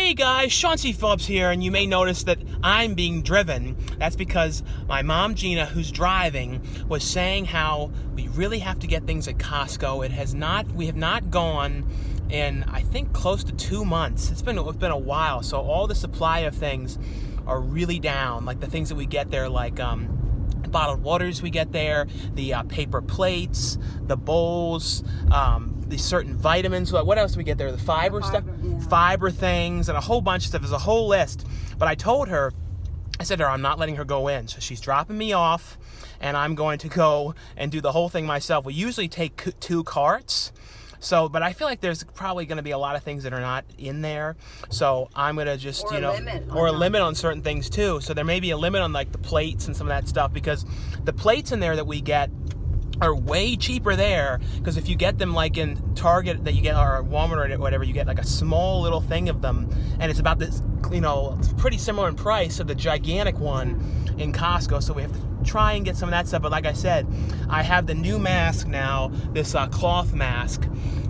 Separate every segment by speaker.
Speaker 1: Hey guys, Sean C. Phillips here, and you may notice that I'm being driven. That's because my mom, Gina, who's driving, was saying how we really have to get things at Costco. We have not gone in, I think, close to 2 months. It's been a while, so all the supply of things are really down. Like the things that we get there, like bottled waters we get there, the paper plates, the bowls, the certain vitamins. What else do we get there? The fiber stuff, fiber things, and a whole bunch of stuff. There's a whole list. But I told her, I said to her, I'm not letting her go in. So she's dropping me off, and I'm going to go and do the whole thing myself. We usually take 2 carts. So, but I feel like there's probably going to be a lot of things that are not in there. So I'm going to just,
Speaker 2: or
Speaker 1: a limit on certain things too. So there may be a limit on like the plates and some of that stuff, because the plates in there that we get are way cheaper there. Because if you get them like in Target that you get, or Walmart or whatever, you get like a small little thing of them, and it's about this, it's pretty similar in price to the gigantic one in Costco. So we have to try and get some of that stuff. But like I said, I have the new mask now, this cloth mask,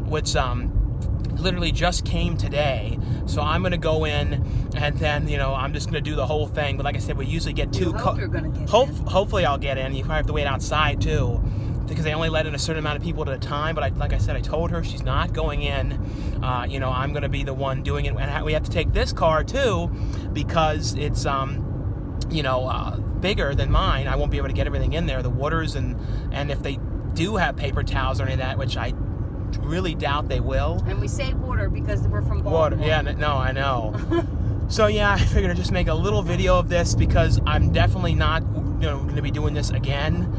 Speaker 1: which literally just came today. So I'm going to go in, and then I'm just going to do the whole thing. But like I said, we usually get 2. Hopefully I'll get in. You probably have to wait outside too, because they only let in a certain amount of people at a time. But like I said, I told her she's not going in. I'm going to be the one doing it, and we have to take this car too, because it's bigger than mine. I won't be able to get everything in there, the waters, and if they do have paper towels or any of that, which I really doubt they will.
Speaker 2: And we say water because we're from Baltimore.
Speaker 1: Water, yeah, no, I know. So yeah, I figured I'd just make a little video of this, because I'm definitely not going to be doing this again,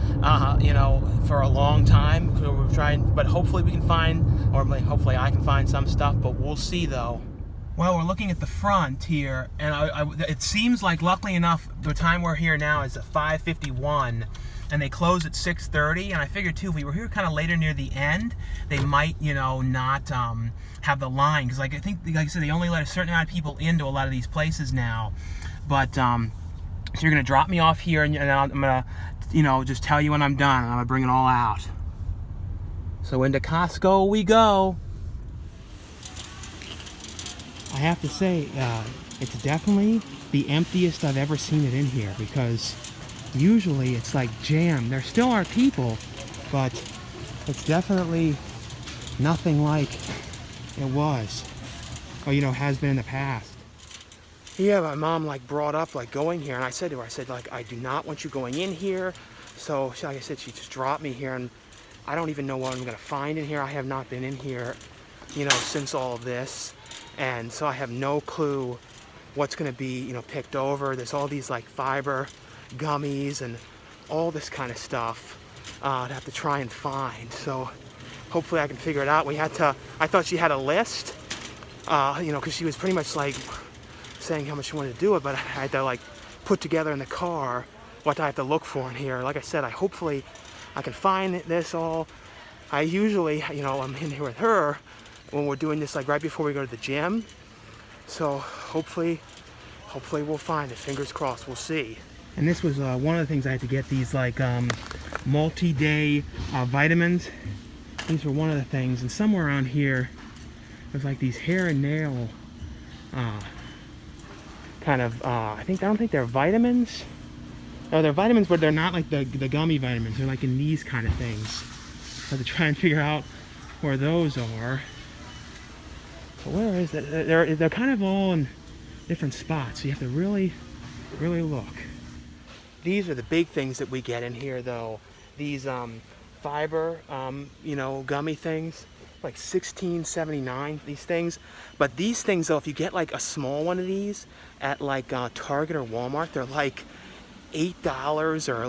Speaker 1: for a long time. We're trying, but hopefully we can find, or hopefully I can find some stuff, but we'll see though. Well, we're looking at the front here, and it seems like, luckily enough, the time we're here now is at 5:51, and they close at 6:30. And I figured too, if we were here kind of later near the end, they might, not have the line, because I think, like I said, they only let a certain amount of people into a lot of these places now. But so you're gonna drop me off here, and I'm gonna, just tell you when I'm done, and I'm gonna bring it all out. So into Costco we go. I have to say, it's definitely the emptiest I've ever seen it in here, because usually it's like jammed. There still are people, but it's definitely nothing like it was, or has been in the past. Yeah, my mom brought up going here, and I said to her, I do not want you going in here. So like I said, she just dropped me here, and I don't even know what I'm gonna find in here. I have not been in here, since all of this. And so I have no clue what's going to be, picked over. There's all these fiber gummies and all this kind of stuff I'd have to try and find. So hopefully I can figure it out. I thought she had a list, because she was pretty much saying how much she wanted to do it, but I had to put together in the car what I have to look for in here. Like I said, hopefully I can find this all. I usually, I'm in here with her when we're doing this right before we go to the gym. So hopefully we'll find it. Fingers crossed, we'll see. And this was one of the things I had to get, these multi-day vitamins. These were one of the things. And somewhere around here there's these hair and nail kind of I don't think they're vitamins. No, they're vitamins, but they're not the gummy vitamins. They're in these kind of things. So I have to try and figure out where those are. Where is it? They're kind of all in different spots, so you have to really, really look. These are the big things that we get in here, though. These fiber, gummy things, $16.79. These things, but these things, though, if you get a small one of these at Target or Walmart, they're $8 or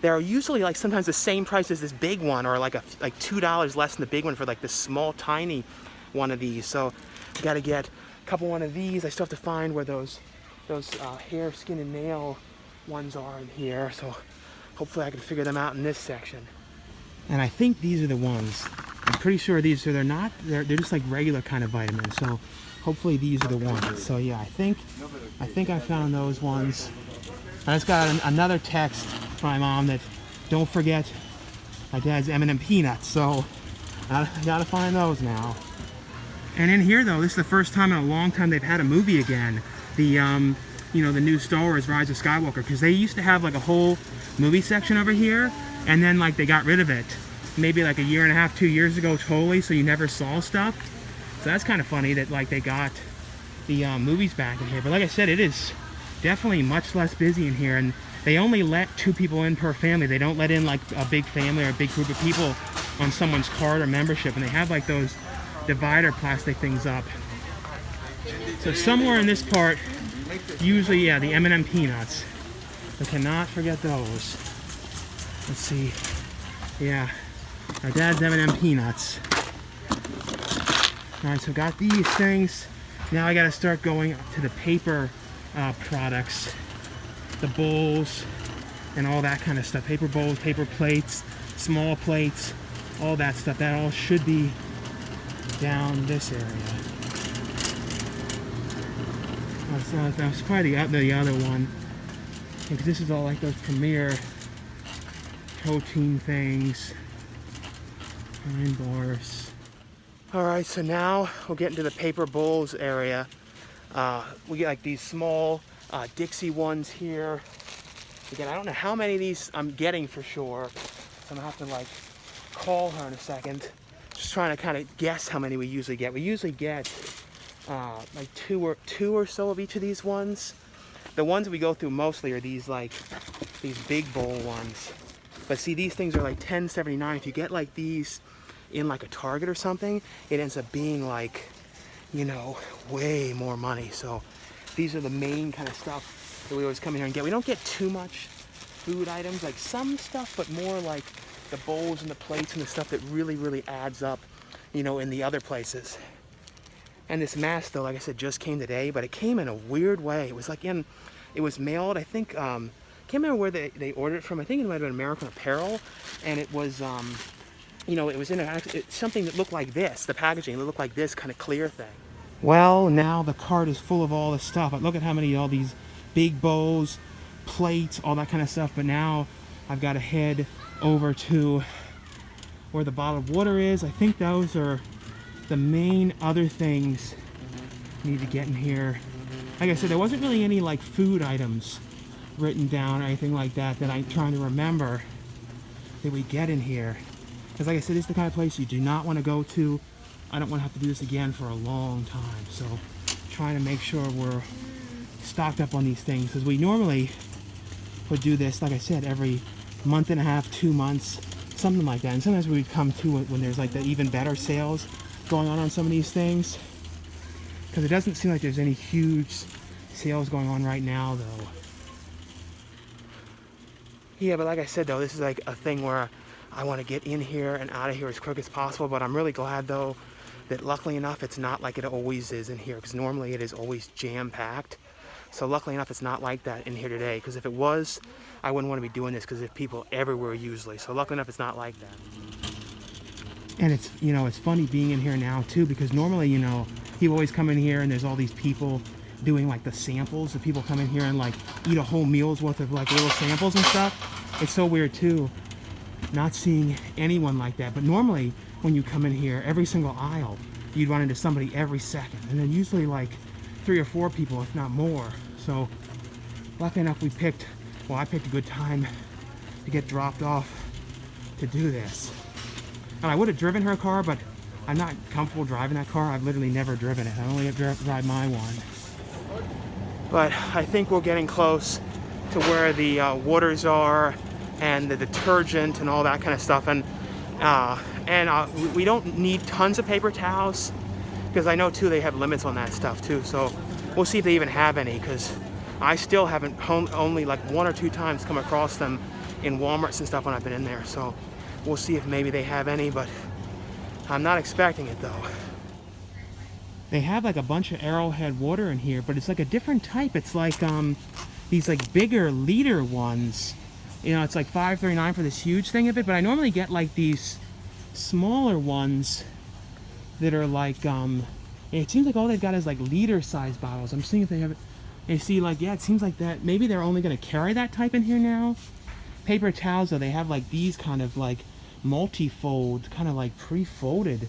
Speaker 1: they're usually sometimes the same price as this big one, or $2 less than the big one for this small tiny one of these. So you got to get a couple one of these. I still have to find where those hair, skin, and nail ones are in here. So hopefully I can figure them out in this section. And I think these are the ones. I'm pretty sure these. So they're just regular kind of vitamins. So hopefully these are the ones. So yeah, I think I found those ones. I just got another text from my mom that, don't forget my dad's M&M peanuts. So I gotta find those now. And in here though, this is the first time in a long time they've had a movie again. The you know, the new Star Wars Rise of Skywalker, because they used to have like a whole movie section over here, and then like they got rid of it maybe like a year and a half, 2 years ago totally, so you never saw stuff. So that's kind of funny that like they got the movies back in here. But like I said, it is definitely much less busy in here, and they only let 2 people in per family. They don't let in like a big family or a big group of people on someone's card or membership, and they have like those divider plastic things up. So somewhere in this part, usually, yeah, the M&M peanuts. I cannot forget those. Let's see. Yeah, our dad's M&M peanuts. All right, so got these things. Now I got to start going to the paper products, the bowls, and all that kind of stuff. Paper bowls, paper plates, small plates, all that stuff. That all should be down this area. That's probably the other one, because this is all like those Premier protein things, pine bars. All right, so now we'll get into the paper bowls area. We get like these small Dixie ones here. Again, I don't know how many of these I'm getting for sure, so I'm gonna have to like call her in a second. Just trying to kind of guess how many we usually get. We usually get like two or so of each of these ones. The ones we go through mostly are these like these big bowl ones. But see, these things are like $10.79. If you get like these in like a Target or something, it ends up being like, you know, way more money. So these are the main kind of stuff that we always come in here and get. We don't get too much food items, like some stuff, but more like the bowls and the plates and the stuff that really adds up, you know, in the other places. And this mask though, like I said, just came today, but it came in a weird way. It was like it was mailed, I think, can't remember where they ordered it from. I think it might have been American Apparel, and it was, you know, it was in something that looked like this. The packaging, it looked like this kind of clear thing. Well, now the cart is full of all this stuff. Look at how many, all these big bowls, plates, all that kind of stuff. But now I've got to head over to where the bottled water is. I think those are the main other things I need to get in here. Like I said, there wasn't really any like food items written down or anything like that that I'm trying to remember that we get in here. Because like I said, this is the kind of place you do not want to go to. I don't want to have to do this again for a long time. So trying to make sure we're stocked up on these things, because we normally would do this, like I said, every month and a half, 2 months, something like that. And sometimes we would come to it when there's like the even better sales going on some of these things, because it doesn't seem like there's any huge sales going on right now though. Yeah, but like I said though, this is like a thing where I want to get in here and out of here as quick as possible. But I'm really glad though that luckily enough it's not like it always is in here, because normally it is always jam-packed. So luckily enough it's not like that in here today, because if it was, I wouldn't want to be doing this, because there's people everywhere usually. So luckily enough it's not like that. And it's, you know, it's funny being in here now too, because normally, you know, you always come in here and there's all these people doing like the samples. The people come in here and like eat a whole meal's worth of like little samples and stuff. It's so weird too, not seeing anyone like that. But normally when you come in here, every single aisle, you'd run into somebody every second. And then usually like 3 or 4 people, if not more. So luckily enough I picked a good time to get dropped off to do this. And I would have driven her car, but I'm not comfortable driving that car. I've literally never driven it. I only have drive my one. But I think we're getting close to where the waters are and the detergent and all that kind of stuff. And we don't need tons of paper towels, because I know too they have limits on that stuff too. So we'll see if they even have any, because I still haven't only like 1 or 2 times come across them in Walmarts and stuff when I've been in there. So we'll see if maybe they have any, but I'm not expecting it though. They have like a bunch of Arrowhead water in here, but it's like a different type. It's like these like bigger liter ones. You know, it's like $5.39 for this huge thing of it, but I normally get like these smaller ones that are like, it seems like all they've got is like liter size bottles. I'm seeing if they have it. And you see, like, yeah, it seems like that. Maybe they're only going to carry that type in here now. Paper towels, though, they have like these kind of like multi-fold, kind of like pre-folded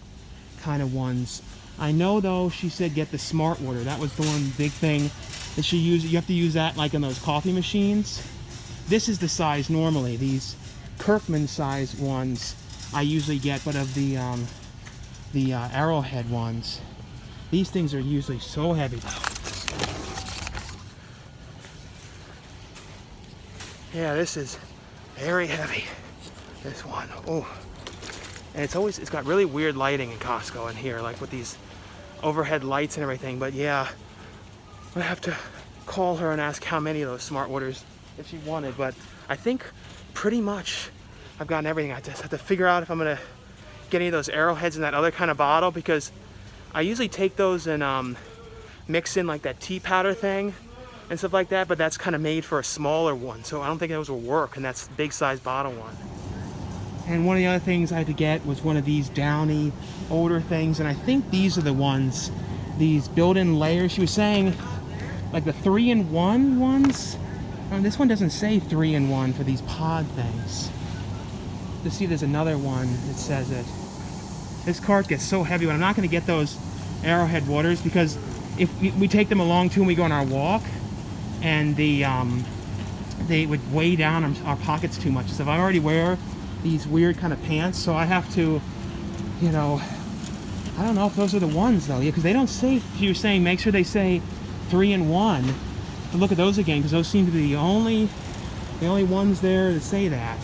Speaker 1: kind of ones I know though, she said get the smart water. That was the one big thing that she used. You have to use that like in those coffee machines. This is the size normally. These Kirkman size ones I usually get, but of the Arrowhead ones, these things are usually so heavy. Yeah, this is very heavy. This one. Oh. And it's got really weird lighting in Costco in here, like with these overhead lights and everything. But yeah, I'm gonna have to call her and ask how many of those smart waters if she wanted. But I think pretty much I've gotten everything. I just have to figure out if I'm gonna get any of those Arrowheads in that other kind of bottle, because I usually take those and mix in like that tea powder thing and stuff like that, but that's kind of made for a smaller one, so I don't think those will work, and that's the big size bottle one. And one of the other things I had to get was one of these Downy older things, and I think these are the ones, these built-in layers. She was saying like the 3-in-1 ones. This one doesn't say 3-in-1 for these pod things. Let's see if there's another one that says it. This cart gets so heavy, but I'm not going to get those Arrowhead waters, because if we take them along too and we go on our walk, and they would weigh down our pockets too much. So if I already wear these weird kind of pants, so I have to, you know, I don't know if those are the ones though. Yeah, because they don't say, she was saying make sure they say 3-in-1. But look at those again, because those seem to be the only ones there that say that.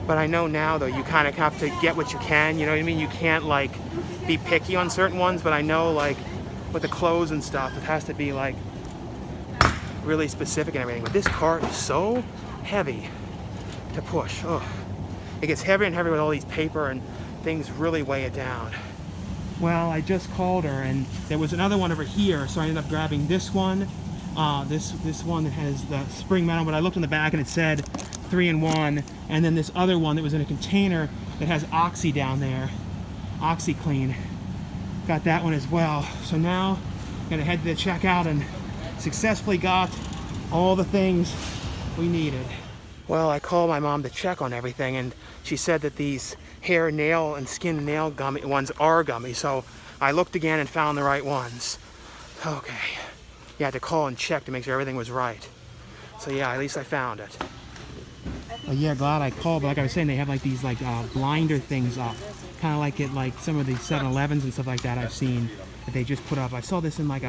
Speaker 1: But I know now though, you kind of have to get what you can, you know what I mean? You can't like be picky on certain ones, but I know like with the clothes and stuff, it has to be like really specific and everything. But this cart is so heavy to push. Oh, it gets heavier and heavier with all these paper, and things really weigh it down. Well, I just called her, and there was another one over here, so I ended up grabbing this one. This one that has the spring metal, but I looked in the back and it said 3-in-1, and then this other one that was in a container that has Oxy down there, OxyClean. Got that one as well. So now I'm gonna head to the checkout and successfully got all the things we needed. Well, I called my mom to check on everything, and she said that these hair, nail, and skin nail gummy ones are gummy, so I looked again and found the right ones. Okay. Yeah, I had to call and check to make sure everything was right. So yeah, at least I found it. Well, yeah, glad I called, but like I was saying, they have like these like blinder things up. Kind of like it, like some of the 7-Elevens and stuff like that I've seen that they just put up. I saw this in like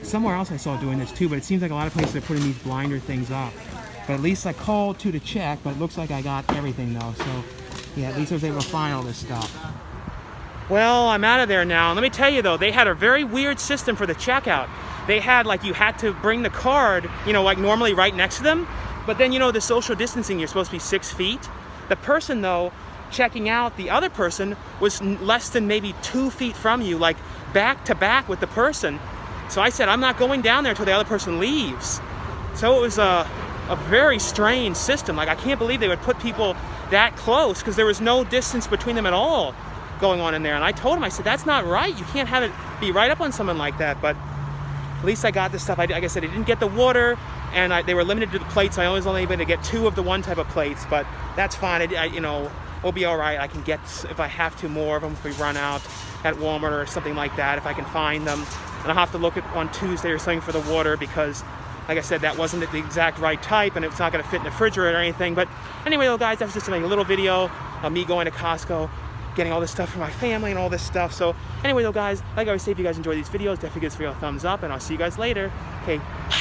Speaker 1: somewhere else I saw doing this too, but it seems like a lot of places are putting these blinder things up. But at least I called to check, but it looks like I got everything though. So yeah, at least I was able to find all this stuff. Well, I'm out of there now. Let me tell you though, they had a very weird system for the checkout. They had like, you had to bring the card, you know, like normally right next to them. But then, you know, the social distancing, you're supposed to be 6 feet. The person though, checking out, the other person was less than maybe 2 feet from you, like back to back with the person. So I said, I'm not going down there until the other person leaves. So it was a very strange system. Like, I can't believe they would put people that close, because there was no distance between them at all going on in there. And I told him, I said, that's not right. You can't have it be right up on someone like that. But at least I got this stuff. Like I said, I didn't get the water, and they were limited to the plates. So I was only able to get 2 of the one type of plates, but that's fine. You know, we'll be all right. I can get, if I have to, more of them if we run out at Walmart or something like that, if I can find them. And I'll have to look at on Tuesday or something for the water, because like I said, that wasn't the exact right type, and it's not going to fit in the refrigerator or anything. But anyway, though, guys, that was just a little video of me going to Costco, getting all this stuff for my family and all this stuff. So anyway, though, guys, like I always say, if you guys enjoy these videos, definitely give this video a thumbs up, and I'll see you guys later. Okay, bye.